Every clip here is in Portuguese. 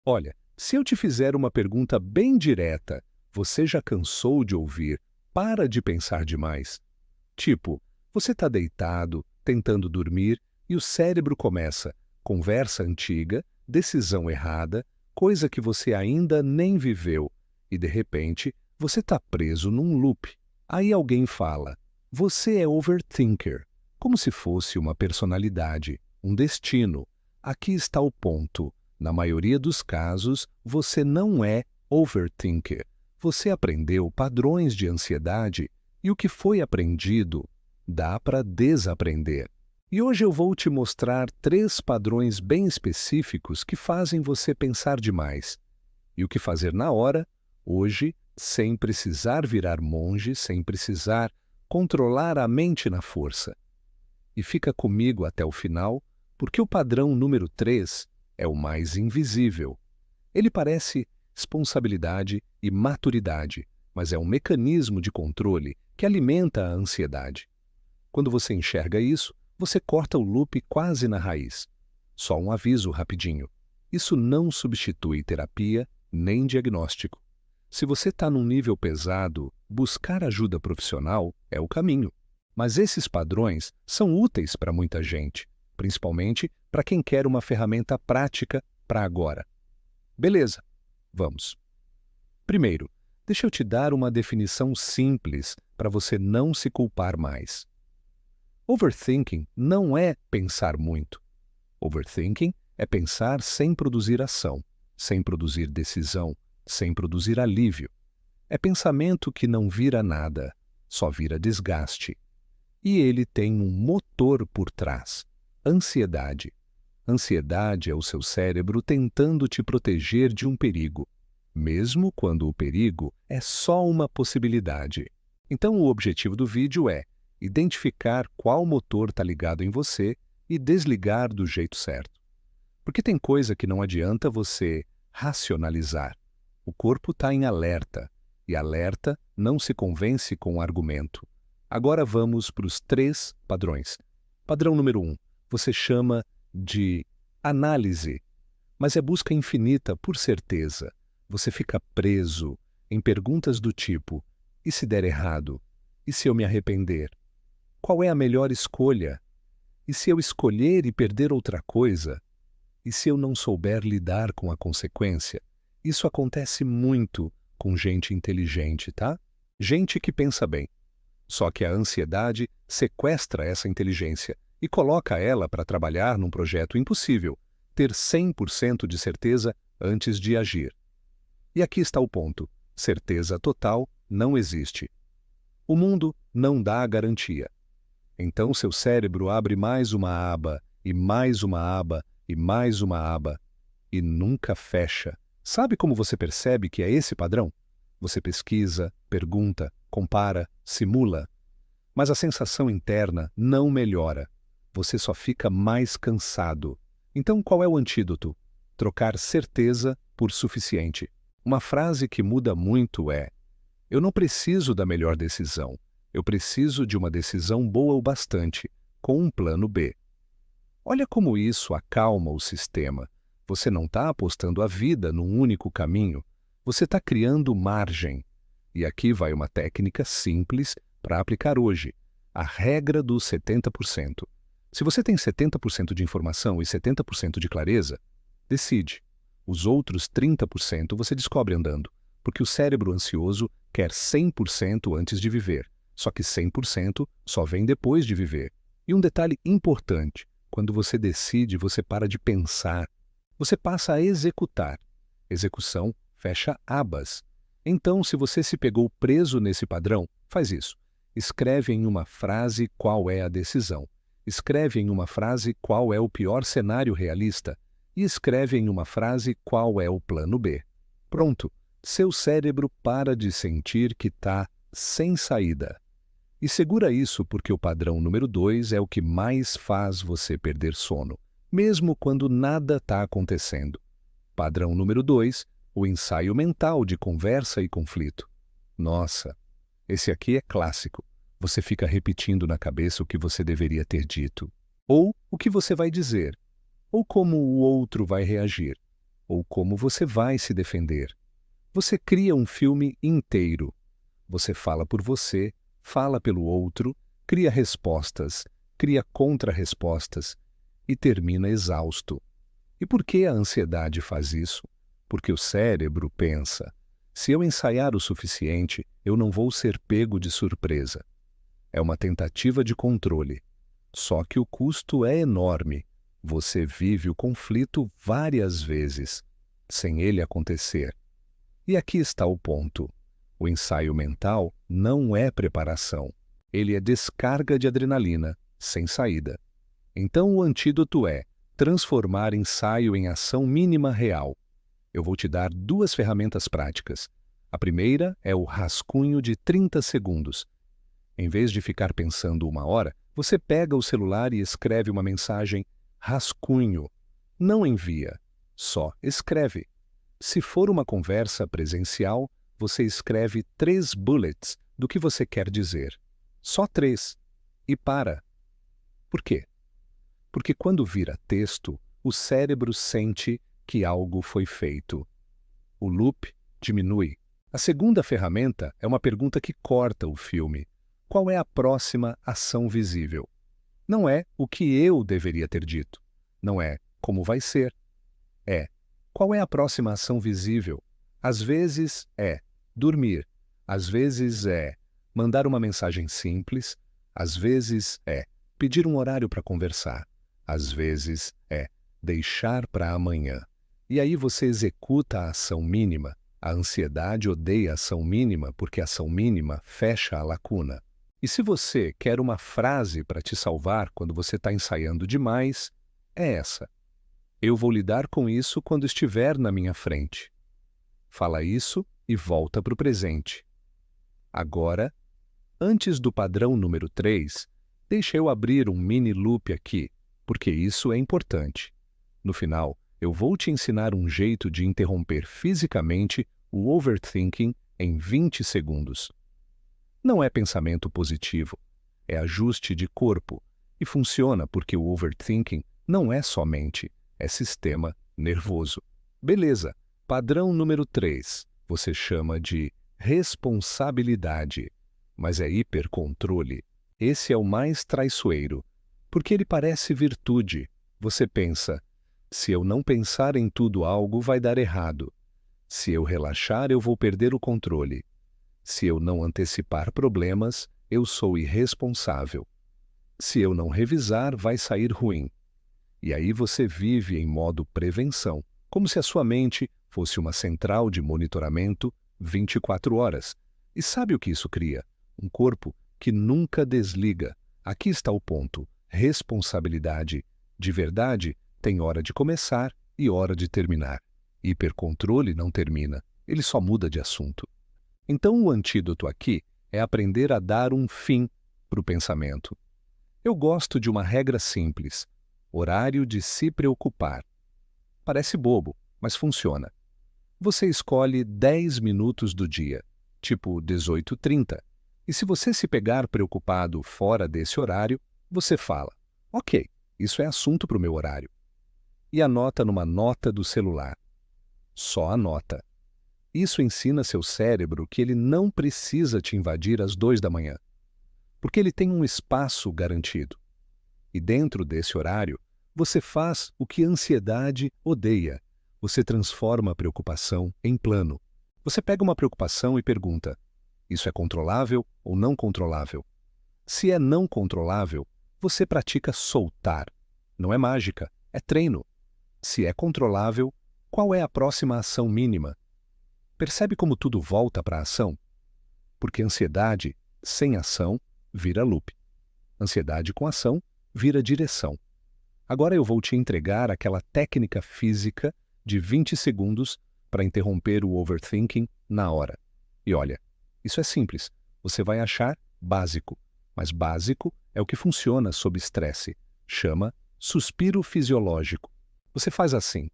Olha, se eu te fizer uma pergunta bem direta, você já cansou de ouvir "para de pensar demais"? Tipo, você está deitado, tentando dormir, e o cérebro começa conversa antiga, decisão errada, coisa que você ainda nem viveu, e de repente você está preso num loop. Aí alguém fala, você é overthinker, como se fosse uma personalidade, um destino. Aqui está o ponto. Na maioria dos casos, você não é overthinker. Você aprendeu padrões de ansiedade e o que foi aprendido dá para desaprender. E hoje eu vou te mostrar 3 padrões bem específicos que fazem você pensar demais. E o que fazer na hora, hoje, sem precisar virar monge, sem precisar controlar a mente na força. E fica comigo até o final, porque o padrão número 3 é o mais invisível. Ele parece responsabilidade e maturidade, mas é um mecanismo de controle que alimenta a ansiedade. Quando você enxerga isso, você corta o loop quase na raiz. Só um aviso rapidinho. Isso não substitui terapia nem diagnóstico. Se você está num nível pesado, buscar ajuda profissional é o caminho. Mas esses padrões são úteis para muita gente, principalmente para quem quer uma ferramenta prática para agora. Beleza, vamos. Primeiro, deixa eu te dar uma definição simples para você não se culpar mais. Overthinking não é pensar muito. Overthinking é pensar sem produzir ação, sem produzir decisão, sem produzir alívio. É pensamento que não vira nada, só vira desgaste. E ele tem um motor por trás: ansiedade. Ansiedade é o seu cérebro tentando te proteger de um perigo, mesmo quando o perigo é só uma possibilidade. Então, o objetivo do vídeo é identificar qual motor está ligado em você e desligar do jeito certo. Porque tem coisa que não adianta você racionalizar. O corpo está em alerta, e alerta não se convence com argumento. Agora vamos para os 3 padrões. Padrão número 1, você chama de análise, mas é busca infinita por certeza. Você fica preso em perguntas do tipo: e se der errado? E se eu me arrepender? Qual é a melhor escolha? E se eu escolher e perder outra coisa? E se eu não souber lidar com a consequência? Isso acontece muito com gente inteligente, tá? Gente que pensa bem. Só que a ansiedade sequestra essa inteligência e coloca ela para trabalhar num projeto impossível, ter 100% de certeza antes de agir. E aqui está o ponto: certeza total não existe. O mundo não dá garantia. Então seu cérebro abre mais uma aba, e mais uma aba, e mais uma aba, e nunca fecha. Sabe como você percebe que é esse padrão? Você pesquisa, pergunta, compara, simula, mas a sensação interna não melhora. Você só fica mais cansado. Então qual é o antídoto? Trocar certeza por suficiente. Uma frase que muda muito é: eu não preciso da melhor decisão. Eu preciso de uma decisão boa o bastante, com um plano B. Olha como isso acalma o sistema. Você não está apostando a vida num único caminho. Você está criando margem. E aqui vai uma técnica simples para aplicar hoje: a regra dos 70%. Se você tem 70% de informação e 70% de clareza, decide. Os outros 30% você descobre andando, porque o cérebro ansioso quer 100% antes de viver. Só que 100% só vem depois de viver. E um detalhe importante: quando você decide, você para de pensar. Você passa a executar. Execução fecha abas. Então, se você se pegou preso nesse padrão, faz isso. Escreve em uma frase qual é a decisão. Escreve em uma frase qual é o pior cenário realista. E escreve em uma frase qual é o plano B. Pronto. Seu cérebro para de sentir que está sem saída. E segura isso, porque o padrão número 2 é o que mais faz você perder sono, mesmo quando nada está acontecendo. Padrão número 2, o ensaio mental de conversa e conflito. Nossa, esse aqui é clássico. Você fica repetindo na cabeça o que você deveria ter dito, ou o que você vai dizer, ou como o outro vai reagir. ou como você vai se defender. Você cria um filme inteiro. Você fala por você, fala pelo outro, cria respostas, cria contra-respostas e termina exausto. E por que a ansiedade faz isso? Porque o cérebro pensa: se eu ensaiar o suficiente, eu não vou ser pego de surpresa. É uma tentativa de controle. Só que o custo é enorme. Você vive o conflito várias vezes, sem ele acontecer. E aqui está o ponto. O ensaio mental não é preparação. Ele é descarga de adrenalina, sem saída. Então o antídoto é transformar ensaio em ação mínima real. Eu vou te dar 2 ferramentas práticas. A primeira é o rascunho de 30 segundos. Em vez de ficar pensando 1 hora, você pega o celular e escreve uma mensagem rascunho. Não envia, só escreve. Se for uma conversa presencial, você escreve 3 bullets do que você quer dizer. Só 3. E para. Por quê? Porque quando vira texto, o cérebro sente que algo foi feito. O loop diminui. A segunda ferramenta é uma pergunta que corta o filme. Qual é a próxima ação visível? Não é o que eu deveria ter dito. Não é como vai ser. É qual é a próxima ação visível? Às vezes é dormir. Às vezes é mandar uma mensagem simples. Às vezes é pedir um horário para conversar. Às vezes é deixar para amanhã. E aí você executa a ação mínima. A ansiedade odeia a ação mínima porque a ação mínima fecha a lacuna. E se você quer uma frase para te salvar quando você está ensaiando demais, é essa. Eu vou lidar com isso quando estiver na minha frente. Fala isso e volta para o presente. Agora, antes do padrão número 3, deixa eu abrir um mini loop aqui, porque isso é importante. No final, eu vou te ensinar um jeito de interromper fisicamente o overthinking em 20 segundos. Não é pensamento positivo, é ajuste de corpo, e funciona porque o overthinking não é só mente, é sistema nervoso. Beleza, padrão número 3, você chama de responsabilidade, mas é hipercontrole. Esse é o mais traiçoeiro, porque ele parece virtude. Você pensa: se eu não pensar em tudo, algo vai dar errado. Se eu relaxar, eu vou perder o controle. Se eu não antecipar problemas, eu sou irresponsável. Se eu não revisar, vai sair ruim. E aí você vive em modo prevenção, como se a sua mente fosse uma central de monitoramento 24 horas. E sabe o que isso cria? Um corpo que nunca desliga. Aqui está o ponto. Responsabilidade, de verdade, tem hora de começar e hora de terminar. Hipercontrole não termina, ele só muda de assunto. Então o antídoto aqui é aprender a dar um fim para o pensamento. Eu gosto de uma regra simples: horário de se preocupar. Parece bobo, mas funciona. Você escolhe 10 minutos do dia, tipo 18h30. E se você se pegar preocupado fora desse horário, você fala: ok, isso é assunto para o meu horário. E anota numa nota do celular. Só anota. Isso ensina seu cérebro que ele não precisa te invadir às 2 da manhã, porque ele tem um espaço garantido. E dentro desse horário, você faz o que a ansiedade odeia. Você transforma a preocupação em plano. Você pega uma preocupação e pergunta: isso é controlável ou não controlável? Se é não controlável, você pratica soltar. Não é mágica, é treino. Se é controlável, qual é a próxima ação mínima? Percebe como tudo volta para a ação? Porque ansiedade sem ação vira loop. Ansiedade com ação vira direção. Agora eu vou te entregar aquela técnica física de 20 segundos para interromper o overthinking na hora. E olha, isso é simples. Você vai achar básico. Mas básico é o que funciona sob estresse. Chama suspiro fisiológico. Você faz assim.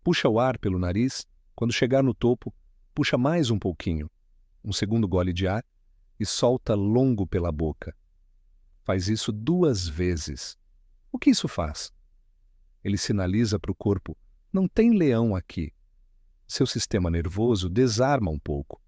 Puxa o ar pelo nariz. Quando chegar no topo, puxa mais um pouquinho. Um segundo gole de ar e solta longo pela boca. Faz isso 2 vezes. O que isso faz? Ele sinaliza para o corpo: Não tem leão aqui. Seu sistema nervoso desarma um pouco.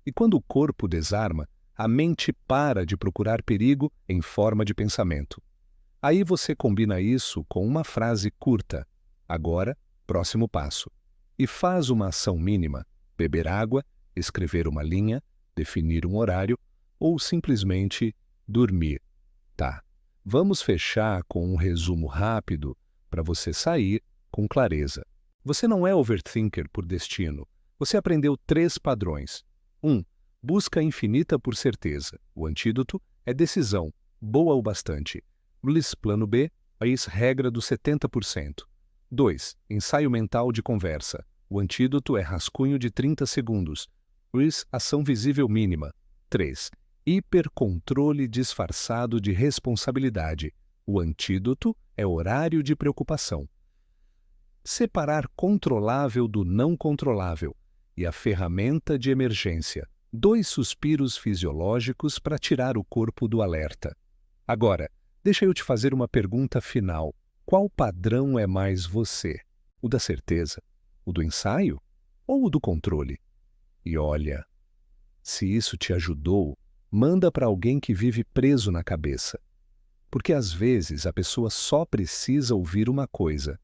E quando o corpo desarma, a mente para de procurar perigo em forma de pensamento. Aí você combina isso com uma frase curta. Agora, próximo passo. E faz uma ação mínima: beber água, escrever uma linha, definir um horário ou simplesmente dormir. Tá. Vamos fechar com um resumo rápido para você sair com clareza. Você não é overthinker por destino. Você aprendeu 3 padrões. 1. Busca infinita por certeza. O antídoto é decisão, boa o bastante. Bliss plano B, regra dos 70%. 2. Ensaio mental de conversa. O antídoto é rascunho de 30 segundos. Bliss ação visível mínima. 3. Hipercontrole disfarçado de responsabilidade. O antídoto é horário de preocupação. Separar controlável do não controlável e a ferramenta de emergência. 2 suspiros fisiológicos para tirar o corpo do alerta. Agora, deixa eu te fazer uma pergunta final. Qual padrão é mais você? O da certeza? O do ensaio? Ou o do controle? E olha, se isso te ajudou, manda para alguém que vive preso na cabeça. Porque às vezes a pessoa só precisa ouvir uma coisa: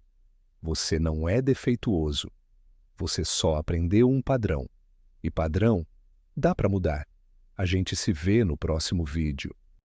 você não é defeituoso. Você só aprendeu um padrão. E padrão dá para mudar. A gente se vê no próximo vídeo.